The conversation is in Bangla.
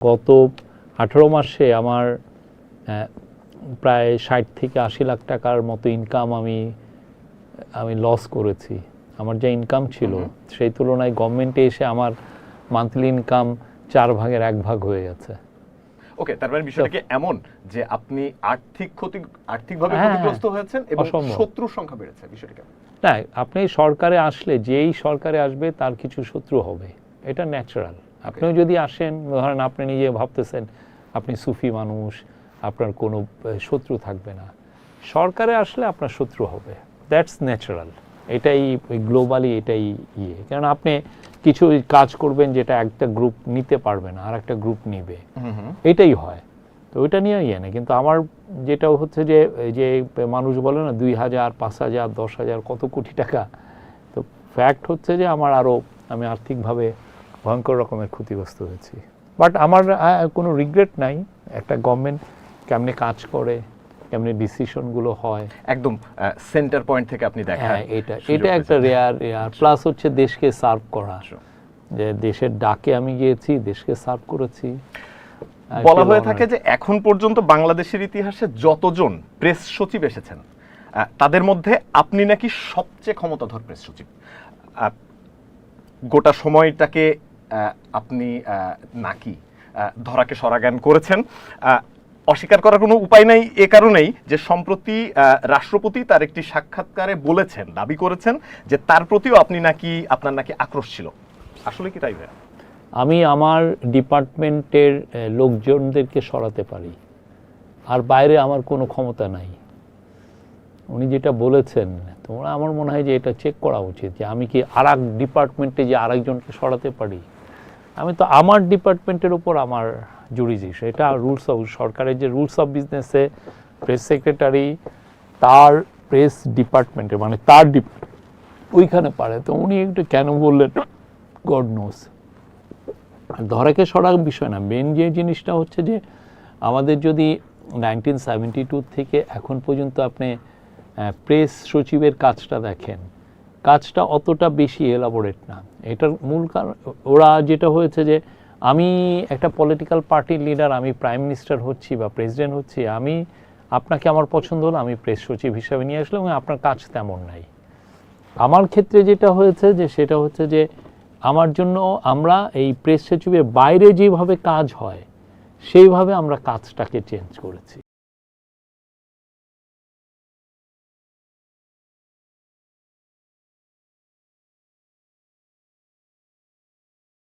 গত 18 মাসে আমার প্রায় 60 থেকে 80 লাখ টাকার মতো ইনকাম আমি লস করেছি। আমার যে ইনকাম ছিল সেই তুলনায় গভর্নমেন্টে এসে আমার মান্থলি ইনকাম 4 ভাগের 1 ভাগ হয়ে গেছে। ওকে, তার মানে বিষয়টা কি এমন যে আপনি আর্থিকভাবে ক্ষতিগ্রস্ত হয়েছেন এবং শত্রুর সংখ্যা বেড়েছে, বিষয়টা কেমন? না, আপনি সরকারে আসলে যেই সরকারে আসবে তার কিছু শত্রু হবে, এটা ন্যাচারাল। আপনিও যদি আসেন, ধরেন আপনি নিজে ভাবতেছেন আপনি সুফি মানুষ, আপনার কোনো শত্রু থাকবে না। সরকারে আসলে আপনার শত্রু হবে, দ্যাটস ন্যাচারাল। এটাই গ্লোবালি এটাই কারণ আপনি কিছু কাজ করবেন যেটা একটা গ্রুপ নিতে পারবে না আর একটা গ্রুপ নিবে, এটাই হয়। তো ওইটা নিয়ে না, কিন্তু আমার যেটা হচ্ছে যে মানুষ বলে না 2000, 5000, 10,000 কত কোটি টাকা, তো ফ্যাক্ট হচ্ছে যে আমি আর্থিকভাবে ভয়ঙ্কর রকমের ক্ষতিগ্রস্ত হয়েছি। বাট আমার কোনো রিগ্রেট নাই। একটা গভর্নমেন্ট কেমনে কাজ করে, কেমনে ডিসিশনগুলো হয়, একদম সেন্টার পয়েন্ট থেকে আপনি দেখেন, এটা একটা রেয়ার প্লাস হচ্ছে দেশকে সার্ভ করা, যে দেশের ডাকে আমি গিয়েছি, দেশকে সার্ভ করেছি। বলা হয়ে থাকে যে এখন পর্যন্ত বাংলাদেশের ইতিহাসে যতজন প্রেস সচিব এসেছেন তাদের মধ্যে আপনি নাকি সবচেয়ে ক্ষমতাধর প্রেস সচিব। গোটা সময়টাকে আপনি নাকি ধরাকে সরাজ্ঞান করেছেন। অস্বীকার করার কোনো উপায় নাই এ কারণেই যে সম্প্রতি রাষ্ট্রপতি তার একটি সাক্ষাৎকারে বলেছেন, দাবি করেছেন যে তার প্রতিও আপনার নাকি আক্রোশ ছিল। আসলে কি তাই ভাই? আমি আমার ডিপার্টমেন্টের লোকজনদেরকে সরাতে পারি, আর বাইরে আমার কোনো ক্ষমতা নাই। উনি যেটা বলেছেন, তোমরা, আমার মনে হয় যে এটা চেক করা উচিত যে আমি কি আরেক ডিপার্টমেন্টে যে আরেকজনকে সরাতে পারি। আমি তো আমার ডিপার্টমেন্টের উপর আমার জুরিডিকশন, এটা রুলস অফ সরকারের যে রুলস অফ বিজনেসে প্রেস সেক্রেটারি তার প্রেস ডিপার্টমেন্টে মানে তার ওইখানে পারে। তো উনি একটু কেন বললেন, গড নোস। ধরাকে সরার বিষয় না, মেন যে জিনিসটা হচ্ছে যে আমাদের যদি 1972 থেকে এখন পর্যন্ত আপনি প্রেস সচিবের কাজটা দেখেন, কাজটা অতটা বেশি এলাবোরেট না। এটার মূল কারণ ওরা যেটা হয়েছে যে আমি একটা পলিটিক্যাল পার্টির লিডার, আমি প্রাইম মিনিস্টার হচ্ছি বা প্রেসিডেন্ট হচ্ছি, আপনাকে আমার পছন্দ হলো, আমি প্রেস সচিব হিসাবে নিয়ে আসলাম এবং আপনার কাজ তেমন নাই। আমার ক্ষেত্রে যেটা হয়েছে যে সেটা হচ্ছে যে আমার জন্য আমরা এই প্রেস সচিবের বাইরে যেভাবে কাজ হয় সেইভাবে আমরা কাজটাকে চেঞ্জ করেছি।